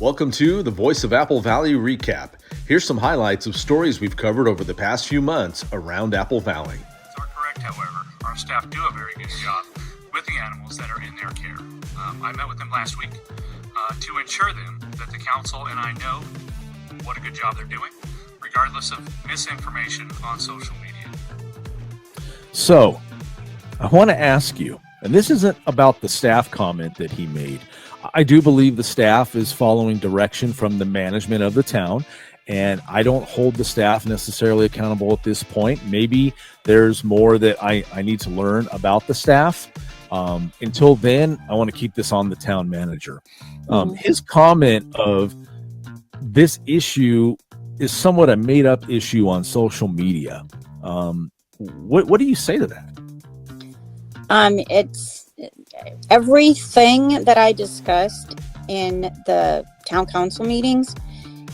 Welcome to the Voice of Apple Valley Recap. Here's some highlights of stories we've covered over the past few months around Apple Valley. Are correct, however, our staff do a very good job with the animals that are in their care. I met with them last week to ensure them that the council and I know what a good job they're doing, regardless of misinformation on social media. So, I want to ask you, and this isn't about the staff comment that he made. I do believe the staff is following direction from the management of the town, and I don't hold the staff necessarily accountable at this point. Maybe there's more that I need to learn about the staff. Until then, I want to keep this on the town manager. His comment of this issue is somewhat a made-up issue on social media. What do you say to that? It's everything that I discussed in the town council meetings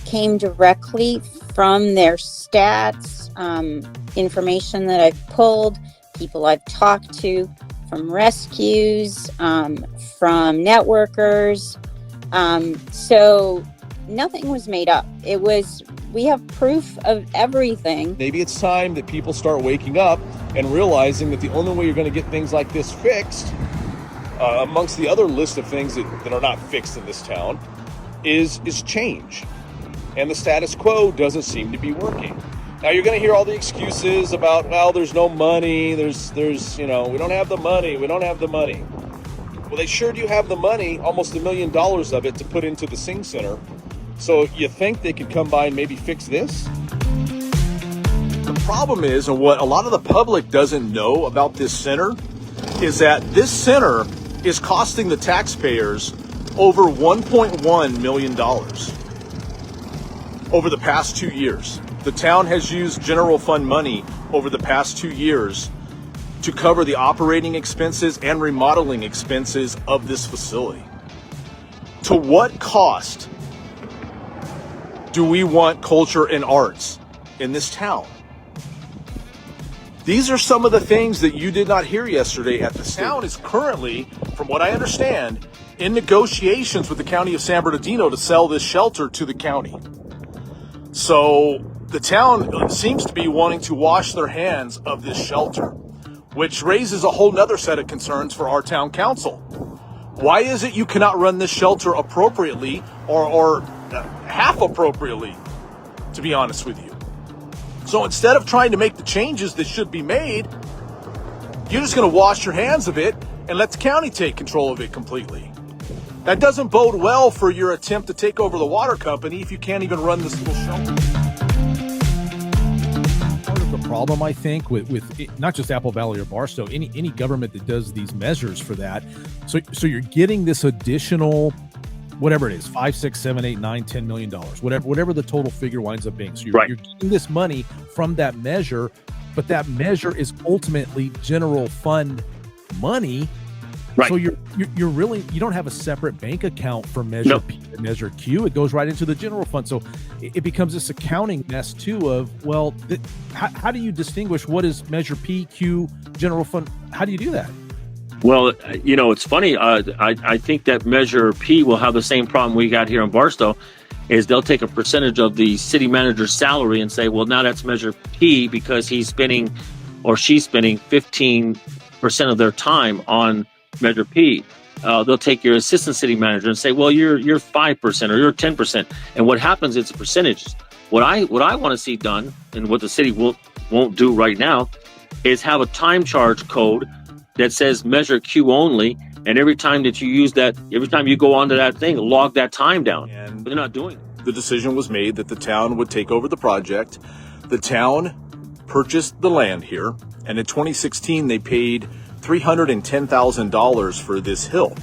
came directly from their stats, information that I've pulled, people I've talked to, from rescues, from networkers. So nothing was made up. We have proof of everything. Maybe it's time that people start waking up and realizing that the only way you're going to get things like this fixed, amongst the other list of things that are not fixed in this town, is change. And the status quo doesn't seem to be working. Now you're going to hear all the excuses about, well, there's no money, there's we don't have the money, Well, they sure do have the money, almost $1 million of it, to put into the Sing Center. So you think they could come by and maybe fix this? The problem is, and what a lot of the public doesn't know about this center, is that this center is costing the taxpayers over $1.1 million over the past 2 years. The town has used general fund money over the past 2 years to cover the operating expenses and remodeling expenses of this facility. To what cost do we want culture and arts in this town? These are some of the things that you did not hear yesterday at the town is currently, from what I understand, in negotiations with the county of San Bernardino to sell this shelter to the county. So the town seems to be wanting to wash their hands of this shelter, which raises a whole nother set of concerns for our town council. Why is it you cannot run this shelter appropriately or half appropriately, to be honest with you? So instead of trying to make the changes that should be made, you're just going to wash your hands of it and let the county take control of it completely. That doesn't bode well for your attempt to take over the water company if you can't even run this little shelter. Part of the problem, I think, with it, not just Apple Valley or Barstow, any government that does these measures for that. So you're getting this additional, whatever it is, $5, $6, $7, $8, $9, $10 million, whatever the total figure winds up being. So you're getting this money from that measure, but that measure is ultimately general fund money. Right. So you don't have a separate bank account for Measure P and Measure Q. It goes right into the general fund. So it becomes this accounting mess too of, well, how do you distinguish what is Measure P, Q, general fund? How do you do that? Well, it's funny. I think that Measure P will have the same problem we got here in Barstow, is they'll take a percentage of the city manager's salary and say, well, now that's Measure P because he's spending or she's spending 15% of their time on Measure P. They'll take your assistant city manager and say, well, you're 5% or you're 10%. And what happens is percentages. What I want to see done, and what the city won't do right now, is have a time charge code that says Measure Q only, and every time that you use that, every time you go onto that thing, log that time down. And they're not doing it. The decision was made that the town would take over the project. The town purchased the land here, and in 2016 they paid $310,000 for this hill.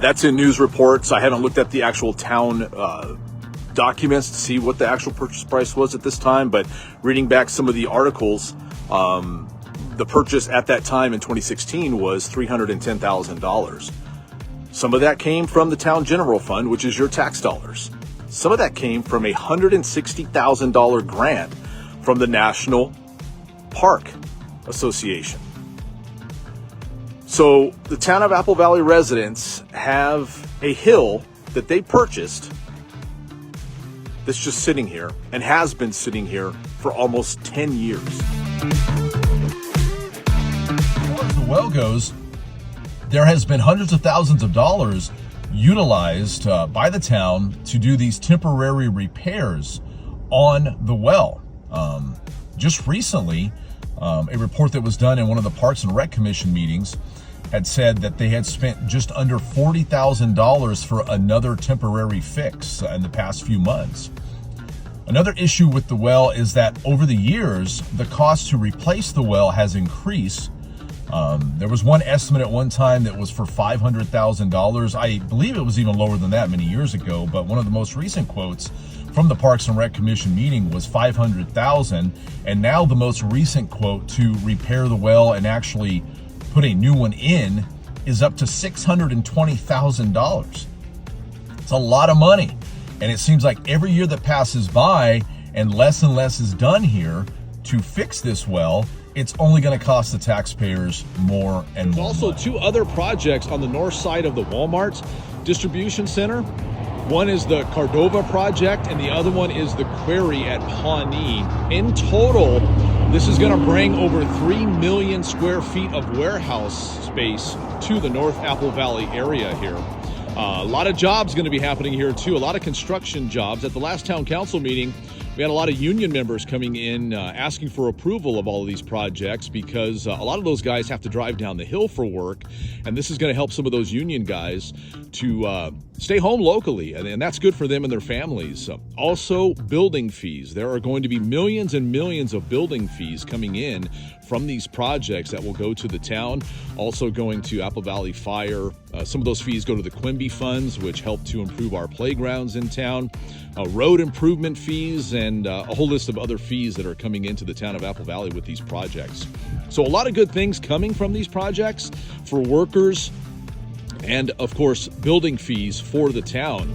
That's in news reports. I haven't looked at the actual town documents to see what the actual purchase price was at this time, but reading back some of the articles, the purchase at that time in 2016 was $310,000. Some of that came from the town general fund, which is your tax dollars. Some of that came from a $160,000 grant from the National Park Association. So the town of Apple Valley residents have a hill that they purchased that's just sitting here and has been sitting here for almost 10 years. As far as the well goes, there has been hundreds of thousands of dollars utilized by the town to do these temporary repairs on the well. Just recently, a report that was done in one of the Parks and Rec Commission meetings had said that they had spent just under $40,000 for another temporary fix in the past few months. Another issue with the well is that over the years, the cost to replace the well has increased. There was one estimate at one time that was for $500,000. I believe it was even lower than that many years ago, but one of the most recent quotes from the Parks and Rec Commission meeting was $500,000, and now the most recent quote to repair the well and actually put a new one in is up to $620,000. It's a lot of money, and it seems like every year that passes by and less is done here to fix this well, it's only going to cost the taxpayers more and more. There's also two other projects on the north side of the Walmart's distribution center. One is the Cordova project, and the other one is the Quarry at Pawnee. In total, this is going to bring over 3 million square feet of warehouse space to the North Apple Valley area here. A lot of jobs going to be happening here too, a lot of construction jobs. At the last town council meeting, we had a lot of union members coming in asking for approval of all of these projects because a lot of those guys have to drive down the hill for work, and this is going to help some of those union guys to stay home locally, and that's good for them and their families. Also, building fees. There are going to be millions and millions of building fees coming in from these projects that will go to the town, also going to Apple Valley Fire. Some of those fees go to the Quimby funds, which help to improve our playgrounds in town, road improvement fees, and a whole list of other fees that are coming into the town of Apple Valley with these projects. So a lot of good things coming from these projects for workers, and of course, building fees for the town.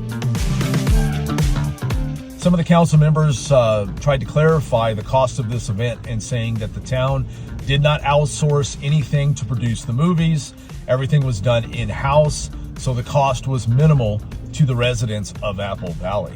Some of the council members tried to clarify the cost of this event and saying that the town did not outsource anything to produce the movies. Everything was done in-house, so the cost was minimal to the residents of Apple Valley.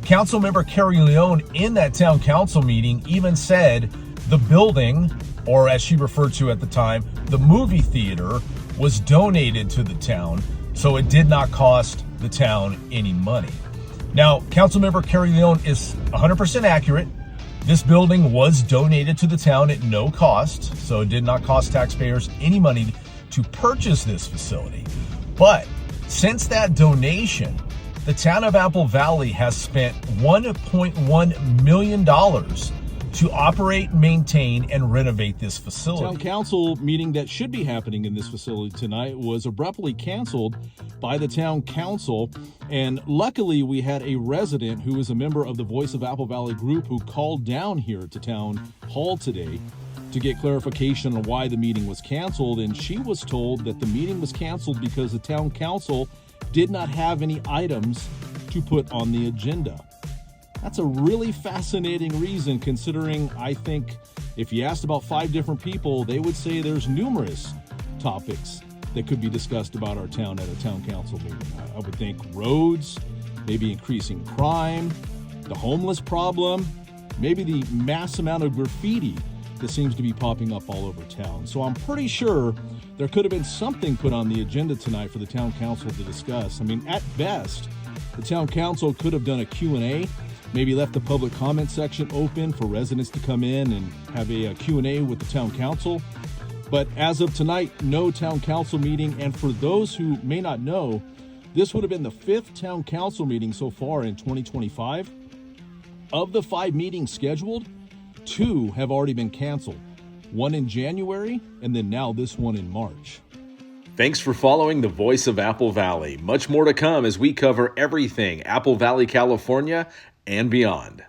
Councilmember Carrie Leone in that town council meeting even said the building, or as she referred to at the time, the movie theater, was donated to the town, so it did not cost the town any money. Now, Councilmember Carrie Leone is 100% accurate. This building was donated to the town at no cost, so it did not cost taxpayers any money to purchase this facility. But since that donation, the town of Apple Valley has spent $1.1 million to operate, maintain, and renovate this facility. Town council meeting that should be happening in this facility tonight was abruptly canceled by the town council, and luckily we had a resident who is a member of the Voice of Apple Valley group who called down here to town hall today to get clarification on why the meeting was canceled, and she was told that the meeting was canceled because the town council did not have any items to put on the agenda. That's a really fascinating reason, considering I think if you asked about 5 different people, they would say there's numerous topics that could be discussed about our town at a town council meeting. I would think roads, maybe increasing crime, the homeless problem, maybe the mass amount of graffiti that seems to be popping up all over town. So I'm pretty sure there could have been something put on the agenda tonight for the town council to discuss. I mean, at best, the town council could have done a Q&A, maybe left the public comment section open for residents to come in and have a Q&A with the town council. But as of tonight, no town council meeting. And for those who may not know, this would have been the 5th town council meeting so far in 2025. Of the 5 meetings scheduled, 2 have already been canceled. One in January, and then now this one in March. Thanks for following the Voice of Apple Valley. Much more to come as we cover everything Apple Valley, California, and beyond.